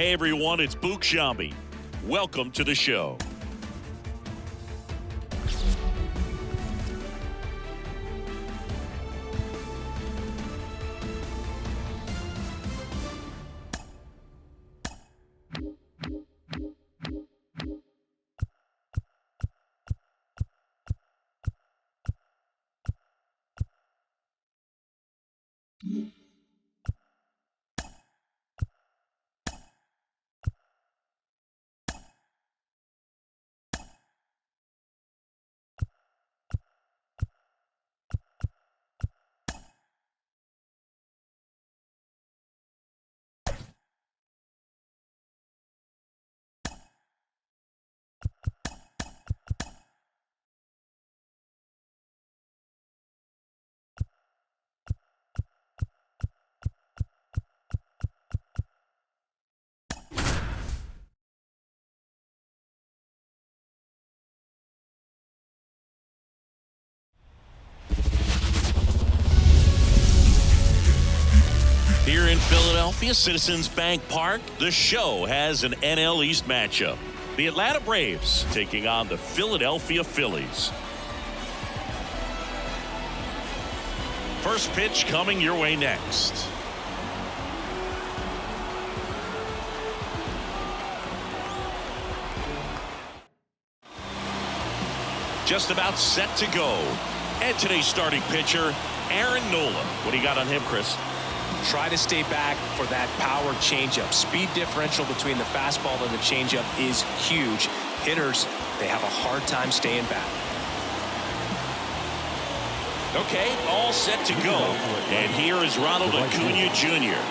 Hey everyone, it's Book Shambi. Welcome to the show. Here in Philadelphia, Citizens Bank Park, the show has an NL East matchup. The Atlanta Braves taking on the Philadelphia Phillies. First pitch coming your way next. Just about set to go. And today's starting pitcher, Aaron Nola. What do you got on him, Chris? Try to stay back for that power changeup. Speed differential between the fastball and the changeup is huge. Hitters, they have a hard time staying back. Okay, all set to go. And here is Ronald Acuna Jr.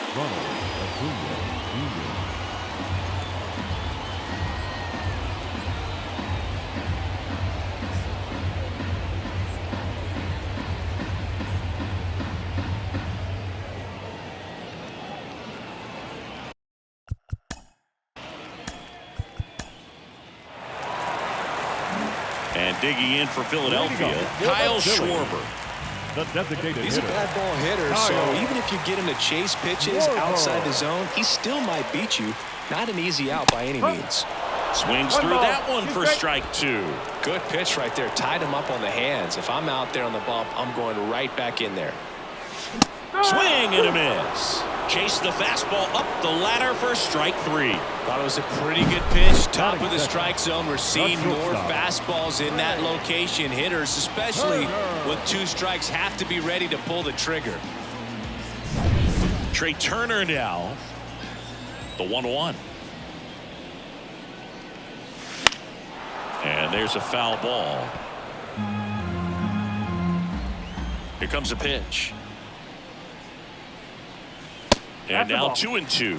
And digging in for Philadelphia, Kyle Schwarber. He's a bad ball hitter, so even if you get him to chase pitches outside the zone, he still might beat you. Not an easy out by any means. Swings through that one for strike two. Good pitch right there. Tied him up on the hands. If I'm out there on the bump, I'm going right back in there. Swing and a miss. Chase the fastball up the ladder for strike three. Thought it was a pretty good pitch. Top of the strike zone. We're seeing more fastballs in that location. Hitters, especially with two strikes, have to be ready to pull the trigger. Trey Turner now. The 1-1. And there's a foul ball. Here comes a pitch. And now 2-2.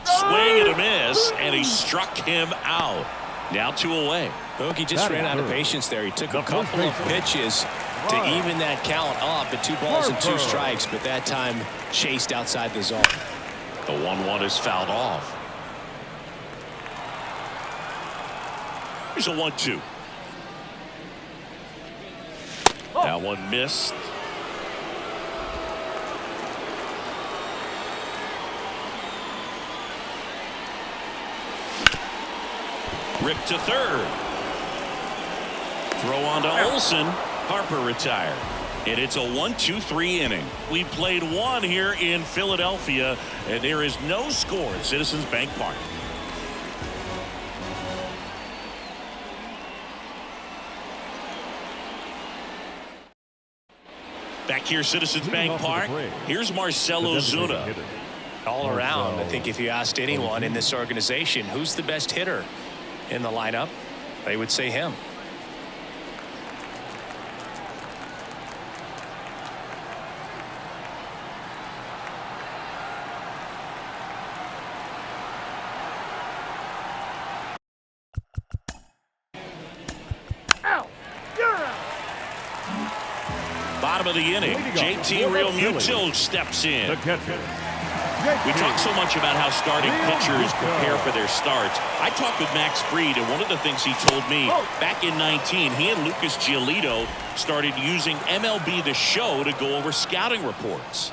Swing and a miss, and he struck him out. Now 2 away. Bogey just ran out of patience there. He took a couple of pitches to even that count up at 2 balls and 2 strikes, but that time chased outside the zone. The 1-1 is fouled off. Here's a 1-2. That one missed. Ripped to third. Throw on to Olsen. Harper retired. And it's a 1-2-3 inning. We played one here in Philadelphia, and there is no score at Citizens Bank Park. Back here, Citizens Bank Park. Here's Marcell Ozuna. All around, I think if you asked anyone in this organization who's the best hitter in the lineup, they would say him. Bottom of the inning, JT Realmuto steps in. We talk so much about how starting pitchers prepare for their starts. I talked with Max Fried, and one of the things he told me back in 19, he and Lucas Giolito started using MLB The Show to go over scouting reports.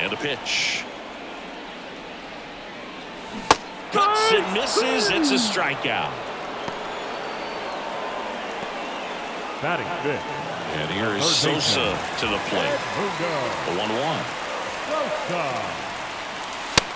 And a pitch. Cuts and misses. It's a strikeout. Batting fifth. And here is Sosa to the plate. The 1-1.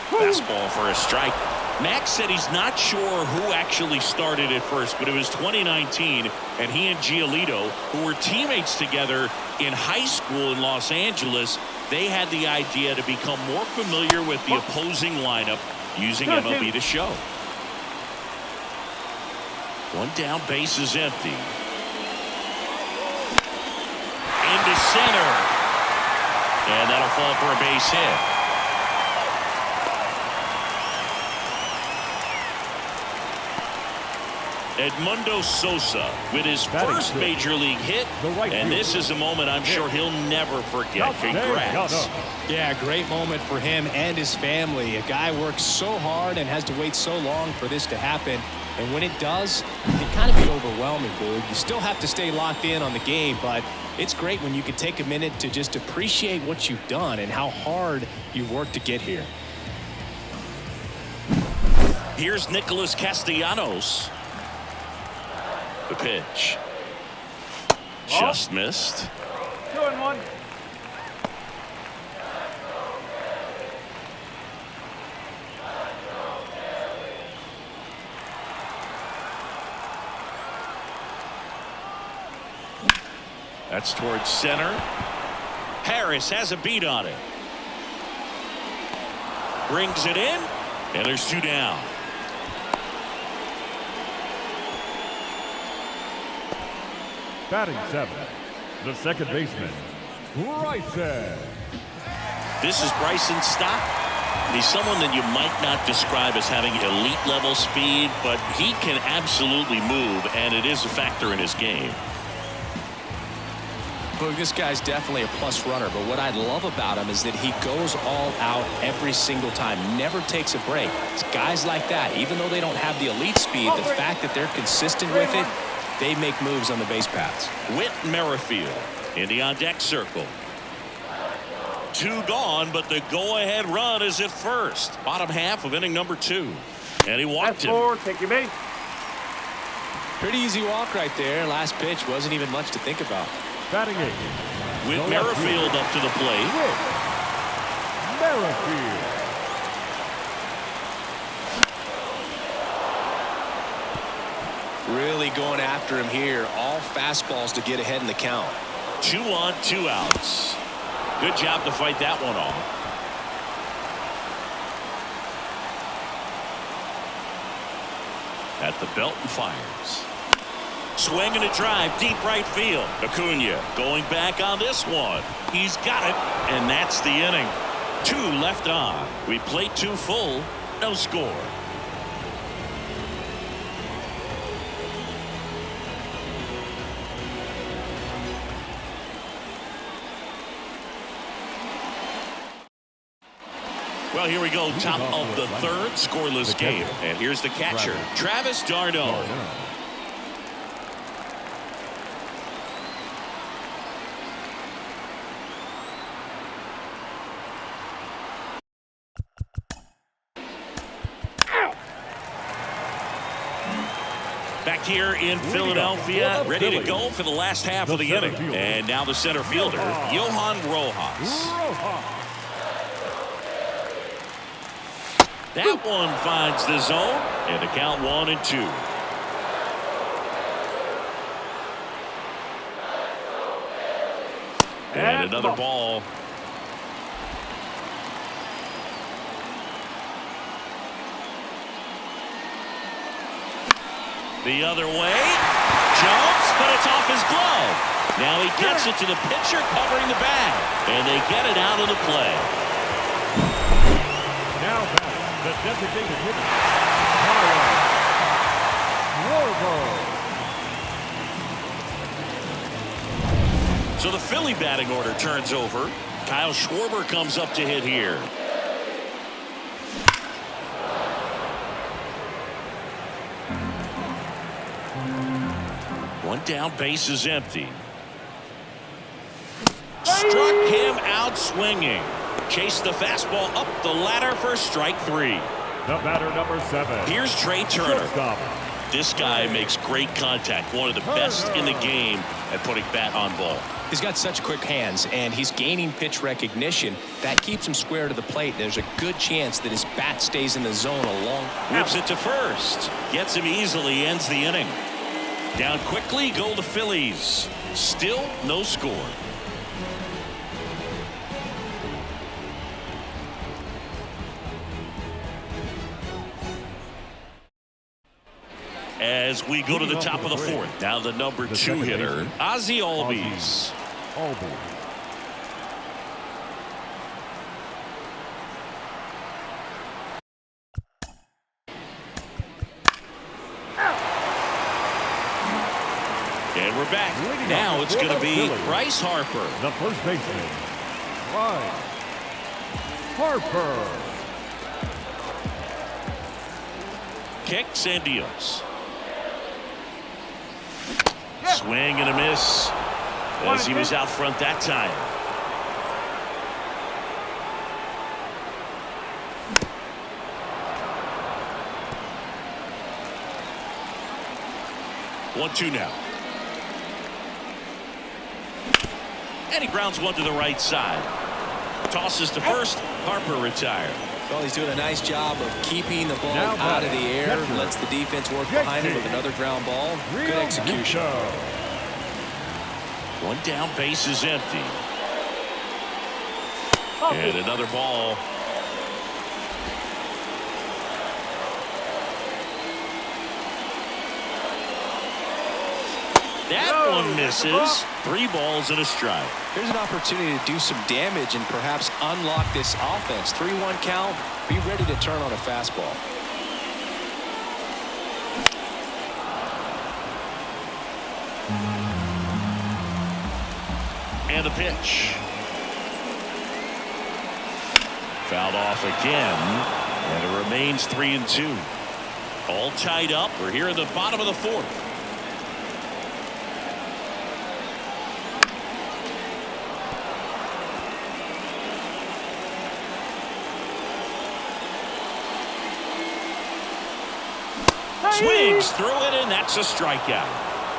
Fastball for a strike. Max said he's not sure who actually started at first, but it was 2019, and he and Giolito, who were teammates together in high school in Los Angeles, they had the idea to become more familiar with the opposing lineup using MLB The Show. One down, base is empty. Into center. And that'll fall for a base hit. Edmundo Sosa with his first major league hit, and this is a moment I'm sure he'll never forget. Congrats. Yeah, great moment for him and his family. A guy works so hard and has to wait so long for this to happen, and when it does, it can kind of be overwhelming, dude. You still have to stay locked in on the game, but it's great when you can take a minute to just appreciate what you've done and how hard you've worked to get here. Here's Nicholas Castellanos. The pitch. Just missed. 2-1. That's towards center. Harris has a beat on it. Brings it in, and there's two down. Batting seventh, the second baseman, Bryson. This is Bryson Stott. He's someone that you might not describe as having elite level speed, but he can absolutely move, and it is a factor in his game. Look, this guy's definitely a plus runner, but what I love about him is that he goes all out every single time, never takes a break. It's guys like that, even though they don't have the elite speed, the fact that they're consistent with it, they make moves on the base paths. Whit Merrifield in the on-deck circle. Two gone, but the go-ahead run is at first. Bottom half of inning number 2. And he walked him. Take your base. Pretty easy walk right there. Last pitch wasn't even much to think about. Batting eighth. Whit Merrifield up to the plate. Merrifield. Really going after him here. All fastballs to get ahead in the count. 2 on, 2 outs. Good job to fight that one off. At the belt and fires. Swing and a drive, deep right field. Acuna going back on this one. He's got it, and that's the inning. 2 left on. We played 2 full, no score. Well, here we go. Top of the third, scoreless game. And here's the catcher, Travis d'Arnaud. Back here in Philadelphia, ready to go for the last half of the inning. And now the center fielder, Johan Rojas. That one finds the zone, and the count 1-2. And another ball. The other way. Jumps, but it's off his glove. Now he gets it to the pitcher covering the bag. And they get it out of the play. Now batting, the designated hitter, Kyle Schwarber. So the Philly batting order turns over. Kyle Schwarber comes up to hit here. One down, base is empty. Struck him out swinging. Chased the fastball up the ladder for strike 3. The batter, number 7. Here's Trey Turner. Shortstop. This guy makes great contact. One of the best in the game at putting bat on ball. He's got such quick hands, and he's gaining pitch recognition. That keeps him square to the plate. There's a good chance that his bat stays in the zone a long time. Whips it to first. Gets him easily. Ends the inning. Down quickly go the Phillies. Still no score. As we go to the top of the 4th. Now the number 2 hitter, Ozzie Albies. And we're back. Now it's going to be Bryce Harper. The first baseman, Bryce Harper. Kicks and deals. Swing and a miss as he was out front that time. One, two now. And he grounds one to the right side. Tosses to first. Harper retired. Well, he's doing a nice job of keeping the ball out of the air. Lets the defense work behind him with another ground ball. Good execution. One down, base is empty. And another ball. That one misses. 3 balls and a strike. Here's an opportunity to do some damage and perhaps unlock this offense. 3-1 count. Be ready to turn on a fastball. And a pitch. Fouled off again. And it remains 3-2. All tied up. We're here in the bottom of the 4th. Swings through it, and that's a strikeout.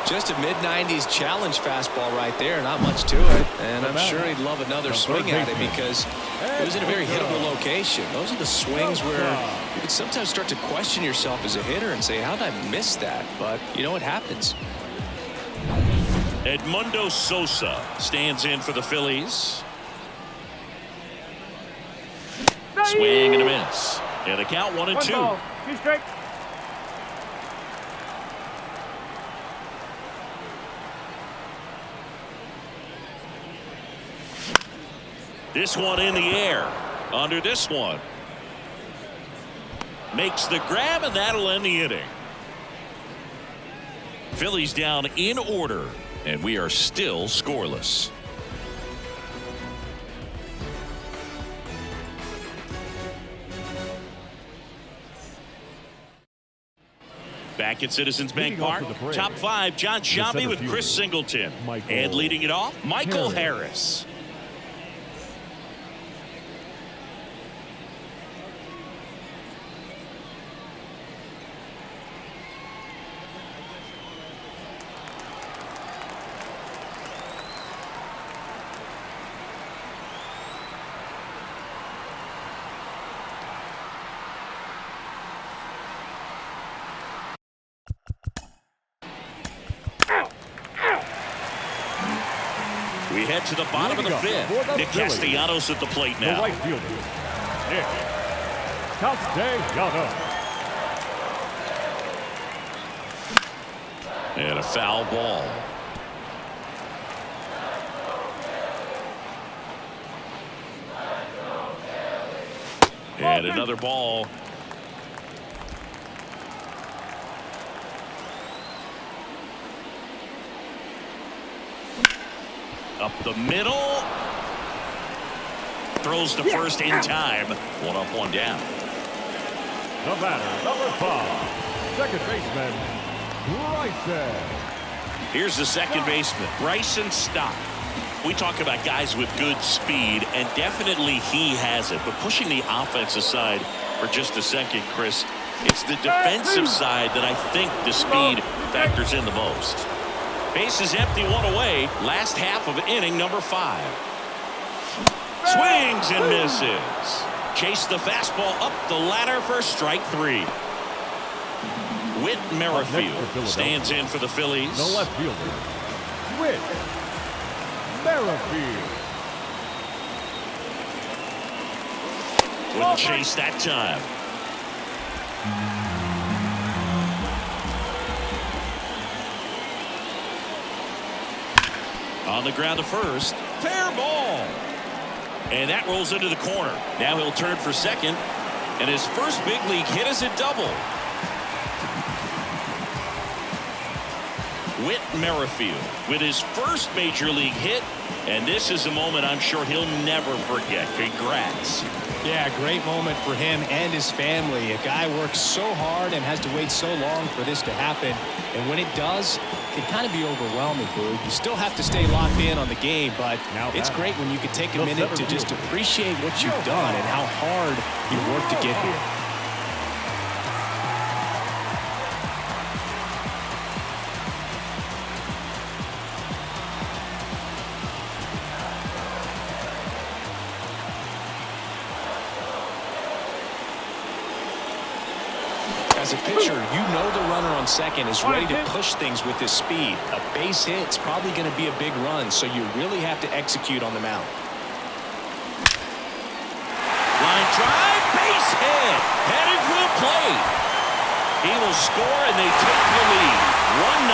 Just a mid-90s challenge fastball right there. Not much to it. And I'm sure he'd love another swing at it because it was in a very hittable location. Those are the swings where you can sometimes start to question yourself as a hitter and say, how did I miss that? But, you know, it happens. Edmundo Sosa stands in for the Phillies. Swing and a miss. And a count 1-2. This one in the air. Under this one. Makes the grab, and that'll end the inning. Phillies down in order, and we are still scoreless. Back at Citizens Bank Park, top 5, John Sciambi with Chris Singleton. And leading it off, Michael Harris. We head to the bottom of the 5th. Nick Castellanos at the plate now. The right fielder, Nick Castellanos. And a foul ball. And another ball. Up the middle. Throws to first in time. One up, one down. The batter, number 5, second baseman, Bryson. Here's the second baseman, Bryson Stott. We talk about guys with good speed, and definitely he has it. But pushing the offense aside for just a second, Chris, it's the defensive side that I think the speed factors in the most. Base is empty, one away. Last half of inning number 5. Swings and misses. Chase the fastball up the ladder for strike 3. Whit Merrifield stands in for the Phillies. The left fielder, Whit Merrifield. Wouldn't chase that time. On the ground to first. Fair ball. And that rolls into the corner. Now he'll turn for second. And his first big league hit is a double. Whit Merrifield with his first major league hit. And this is a moment I'm sure he'll never forget. Congrats. Yeah, great moment for him and his family. A guy works so hard and has to wait so long for this to happen. And when it does, it can kind of be overwhelming, Boog. You still have to stay locked in on the game, but it's great when you can take a minute to just appreciate what you've done and how hard you worked to get here. As a pitcher, you know the runner on second is ready to push things with his speed. A base hit's probably going to be a big run, so you really have to execute on the mound. Line drive, base hit, headed for the plate. He will score, and they take the lead, 1-0.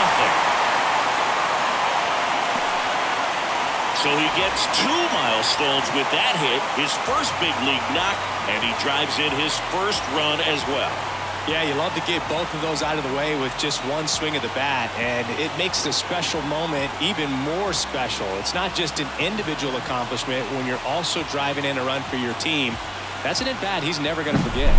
So he gets 2 milestones with that hit, his first big league knock, and he drives in his first run as well. Yeah, you love to get both of those out of the way with just one swing of the bat, and it makes the special moment even more special. It's not just an individual accomplishment when you're also driving in a run for your team. That's an at-bat he's never going to forget.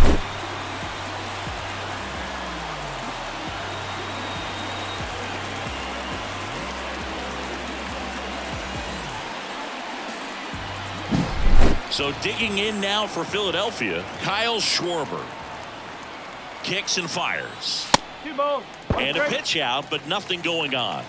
So digging in now for Philadelphia, Kyle Schwarber. Kicks and fires. And a pitch out, but nothing going on.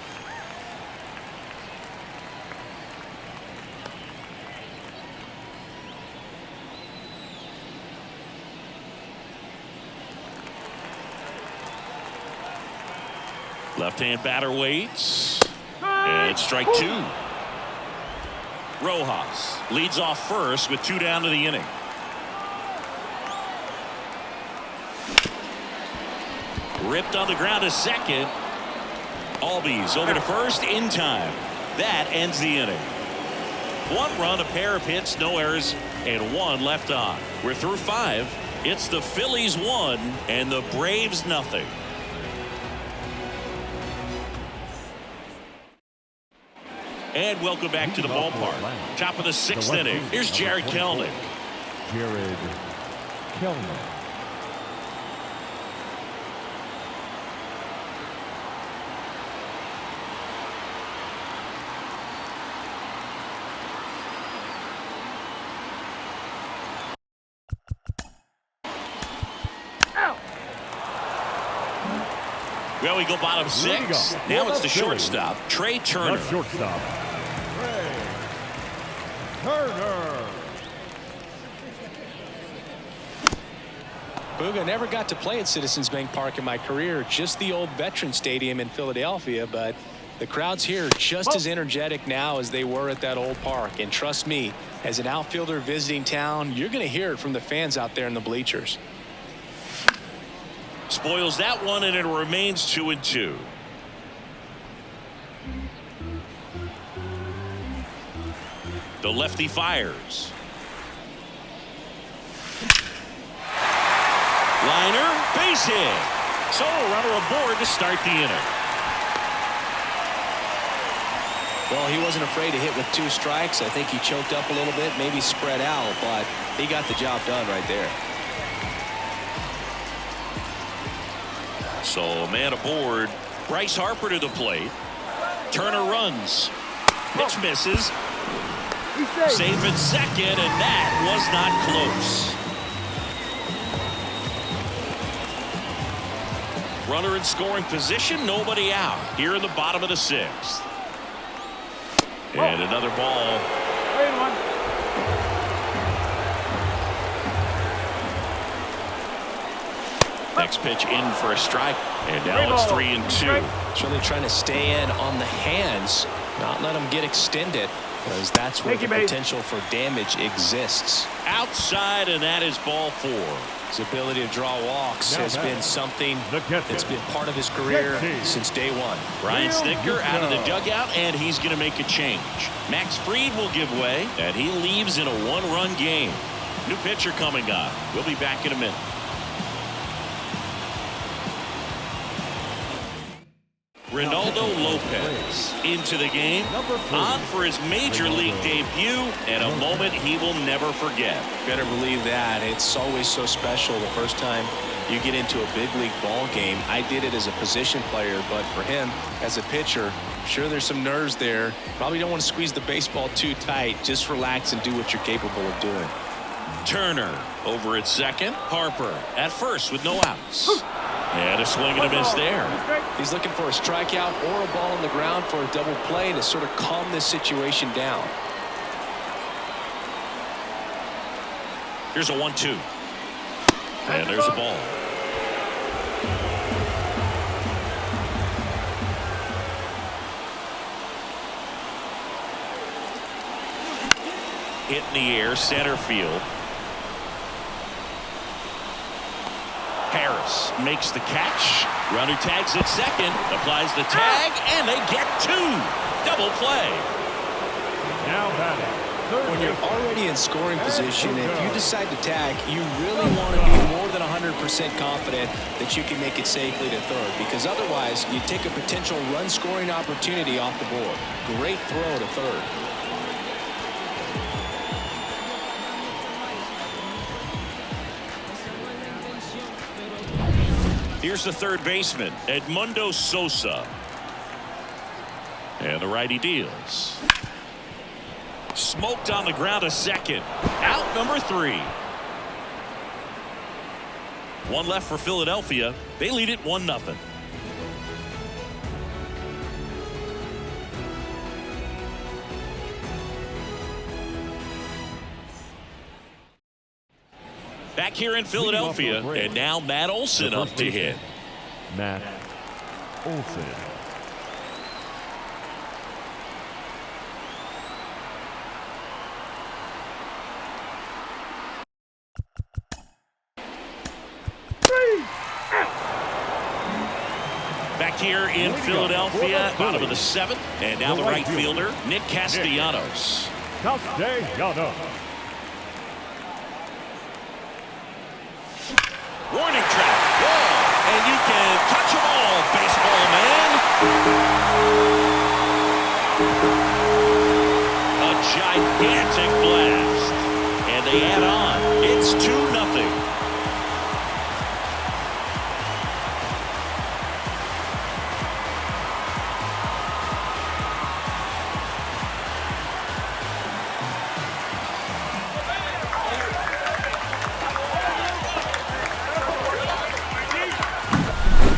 Left-hand batter waits. And strike 2. Rojas leads off first with 2 down to the inning. Ripped on the ground to second. Albies over to first in time. That ends the inning. 1 run, a pair of hits, no errors, and 1 left on. We're through 5. It's the Phillies 1 and the Braves nothing. And welcome back to the ballpark. Top of the 6th inning. Here's Jared Kelenic. Jared Kelenic. Well, we go bottom 6. Now it's the shortstop, Trey Turner. The shortstop, Trey Turner. Booga, never got to play at Citizens Bank Park in my career, just the old Veterans Stadium in Philadelphia, but the crowds here are just as energetic now as they were at that old park. And trust me, as an outfielder visiting town, you're going to hear it from the fans out there in the bleachers. Spoils that one, and it remains 2-2. The lefty fires. Liner, base hit. So a runner aboard to start the inning. Well, he wasn't afraid to hit with 2 strikes. I think he choked up a little bit, maybe spread out, but he got the job done right there. So a man aboard. Bryce Harper to the plate. Turner runs. Pitch misses. Safe at second, and that was not close. Runner in scoring position, nobody out. Here in the bottom of the 6th. And another ball. Next pitch in for a strike. And now it's 3-2. It's really trying to stay in on the hands, not let them get extended, because that's where the potential for damage exists. Outside, and that is ball 4. His ability to draw walks has been something that's been part of his career since day one. Brian Snitker out of the dugout, and he's going to make a change. Max Fried will give way, and he leaves in a 1-run game. New pitcher coming up. We'll be back in a minute. Ronaldo Lopez into the game, on for his major league debut, and a moment he will never forget. Better believe that. It's always so special the first time you get into a big league ball game. I did it as a position player, but for him as a pitcher, I'm sure there's some nerves there. Probably don't want to squeeze the baseball too tight. Just relax and do what you're capable of doing. Turner over at second. Harper at first with no outs. And a swing and a miss there. He's looking for a strikeout or a ball on the ground for a double play to sort of calm this situation down. Here's a 1-2. And there's a ball. Hit in the air, center field. Harris makes the catch. Runner tags at second, applies the tag, and they get 2. Double play. Now batting. When you're already in scoring position, if you decide to tag, you really want to be more than 100% confident that you can make it safely to third, because otherwise you take a potential run scoring opportunity off the board. Great throw to third. Here's the third baseman, Edmundo Sosa. And the righty deals. Smoked on the ground a second. Out number 3. 1 left for Philadelphia. They lead it 1-0. Back here in Philadelphia, and now Matt Olson up to hit. Matt Olson. Back here in Philadelphia, bottom of the 7th, and now the right fielder, Nick Castellanos. Castellanos. Warning track. Whoa. And you can touch them all, baseball man. A gigantic blast. And they add on. It's 2-0.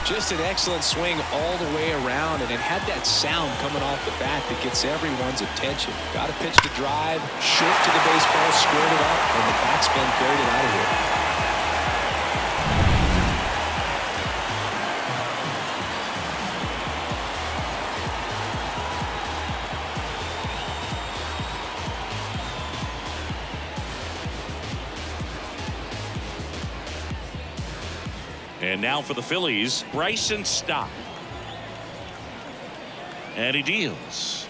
Just an excellent swing all the way around, and it had that sound coming off the bat that gets everyone's attention. Got a pitch to drive, short to the baseball, squared it up, and the backspin carried it out of here. And now for the Phillies, Bryson Stott. And he deals.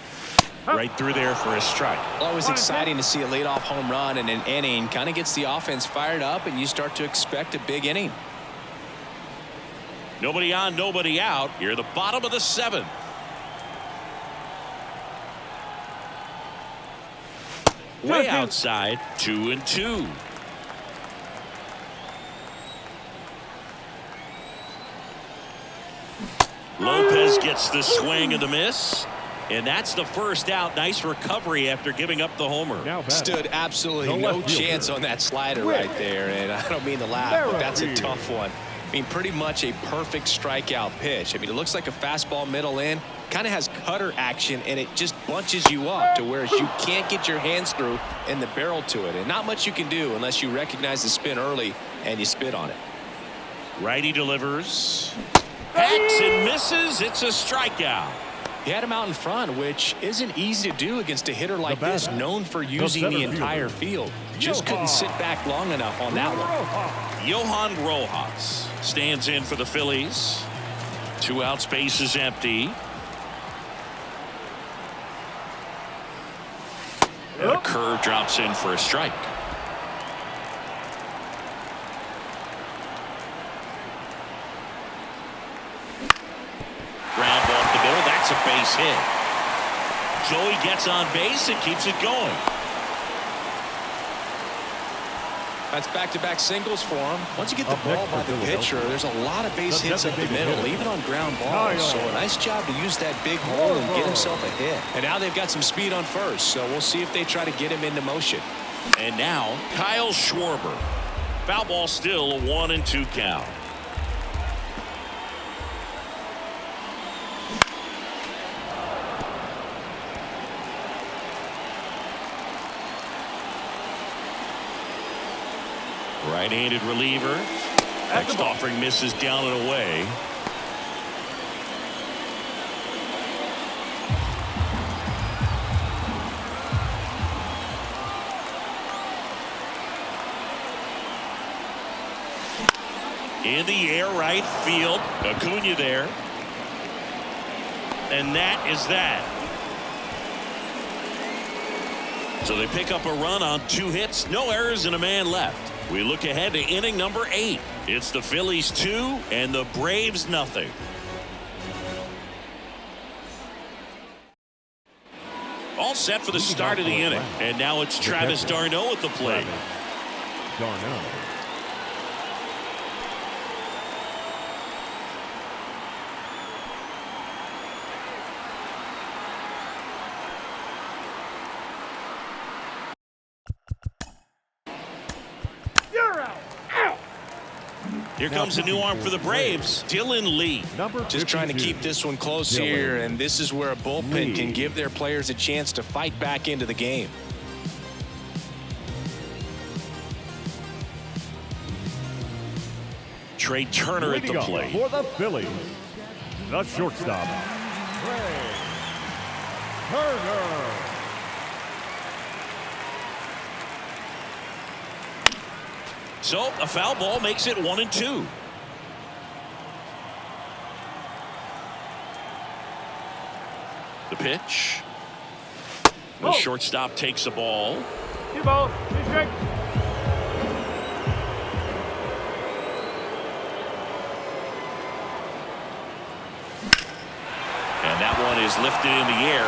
Right through there for a strike. Always exciting to see a leadoff home run in an inning. Kind of gets the offense fired up, and you start to expect a big inning. Nobody on, nobody out. Here at the bottom of the 7th. Way outside, 2-2. Lopez gets the swing and the miss. And that's the first out. Nice recovery after giving up the homer. Stood absolutely no chance on that slider right there. And I don't mean to laugh, but that's a tough one. I mean, pretty much a perfect strikeout pitch. I mean, it looks like a fastball middle in. Kind of has cutter action, and it just bunches you up to where you can't get your hands through and the barrel to it. And not much you can do unless you recognize the spin early and you spit on it. Righty delivers. Hacks and misses. It's a strikeout. He had him out in front, which isn't easy to do against a hitter like this, known for using the entire field. Just couldn't sit back long enough on that one. Johan Rojas stands in for the Phillies. 2 outs, base is empty. And a curve drops in for a strike. Ground ball up the middle. That's a base hit. Joey gets on base and keeps it going. That's back-to-back singles for him. Once you get the ball by the pitcher, there's a lot of base hits up the middle, even on ground balls. So a nice job to use that big hole and get himself a hit. And now they've got some speed on first, so we'll see if they try to get him into motion. And now Kyle Schwarber. Foul ball still, a 1-2 count. Right-handed reliever. Next offering misses down and away. In the air, right field. Acuna there. And that is that. So they pick up a run on 2 hits, no errors, and a man left. We look ahead to inning number 8. It's the Phillies 2 and the Braves nothing. All set for the start of the inning. And now it's Travis d'Arnaud at the plate. d'Arnaud. Here comes a new arm for the Braves, Dylan Lee. Just trying to keep this one close here, and this is where a bullpen can give their players a chance to fight back into the game. Trey Turner at the plate. For the Phillies, the shortstop, Trey Turner. So a foul ball makes it 1-2. The pitch. The shortstop takes the ball. And that one is lifted in the air.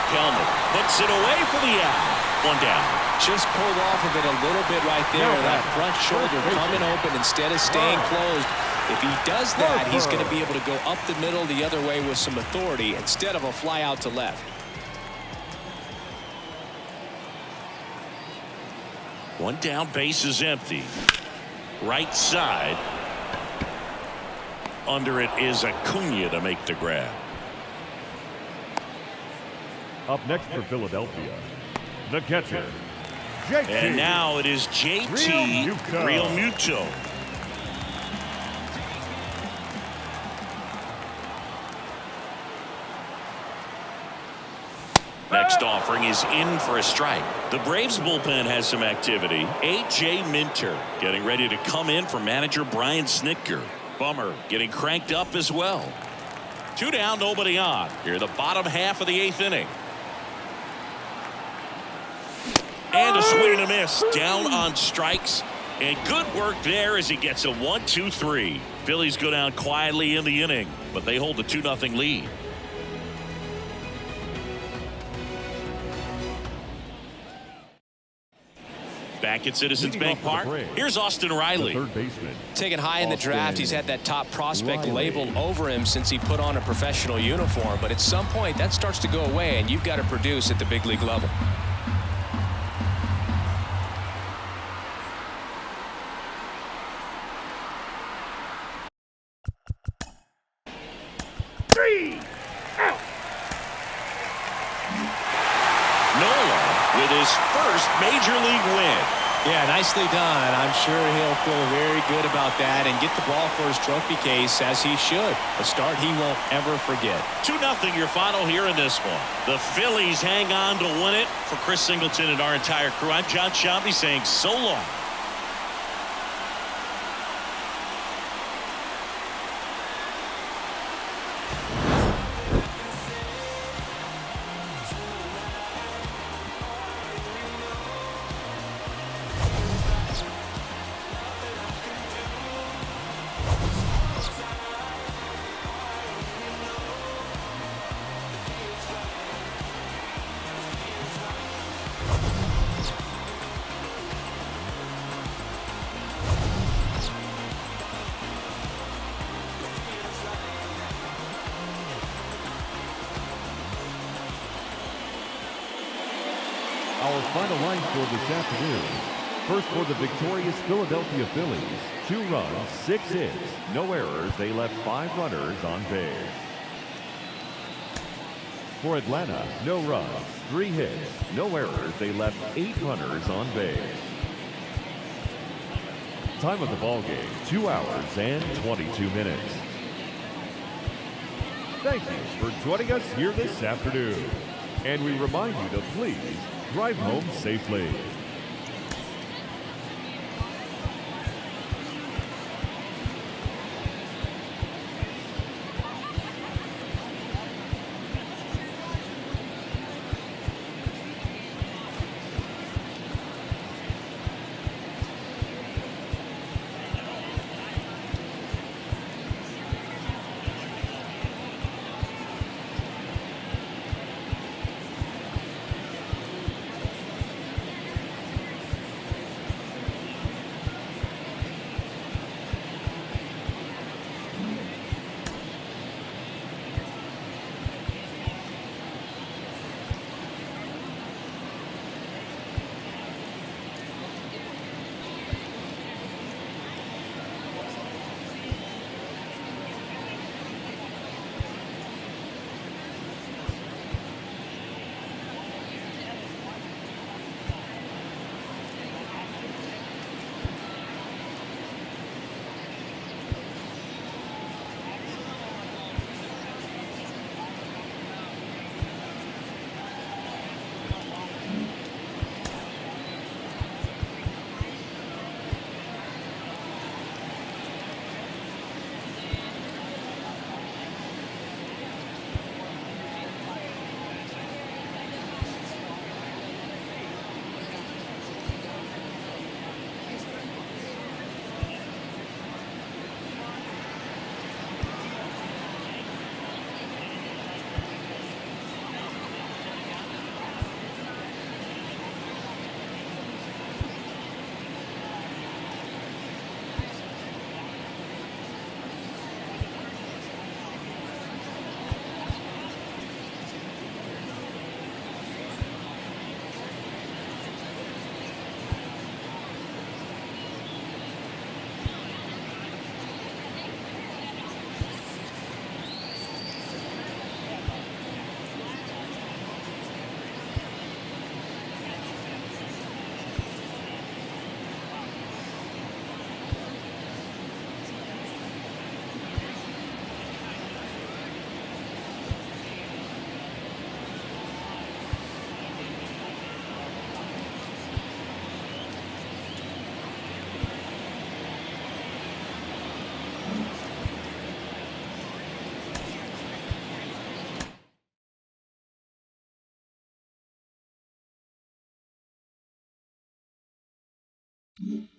Kelman puts it away for the out. 1 down. Just pulled off of it a little bit right there. That front shoulder coming open instead of staying closed. If he does that, he's going to be able to go up the middle the other way with some authority instead of a fly out to left. One down, base is empty. Right side. Under it is Acuna to make the grab. Up next for Philadelphia, the catcher, JT. And now it is JT Realmuto. Next offering is in for a strike. The Braves bullpen has some activity. A.J. Minter getting ready to come in for manager Brian Snitker. Bummer getting cranked up as well. 2 down, nobody on. Here the bottom half of the 8th inning. And a swing and a miss. Down on strikes. And good work there as he gets a 1-2-3. Phillies go down quietly in the inning, but they hold a 2-0 lead. Back at Citizens Bank Park, here's Austin Riley. Third baseman. Taken high in the draft, he's had that top prospect labeled over him since he put on a professional uniform. But at some point, that starts to go away, and you've got to produce at the big league level. Nola with his first major league win. Yeah, nicely done. I'm sure he'll feel very good about that and get the ball for his trophy case, as he should. A start he won't ever forget. 2-0 your final here in this one. The Phillies hang on to win it. For Chris Singleton and our entire crew, I'm John Shelby saying so long. Our final line score this afternoon. First for the victorious Philadelphia Phillies. 2 runs, 6 hits, no errors. They left 5 runners on base. For Atlanta, no runs, 3 hits, no errors. They left 8 runners on base. Time of the ball game, 2 hours and 22 minutes. Thank you for joining us here this afternoon. And we remind you to please drive home safely. Mm-hmm.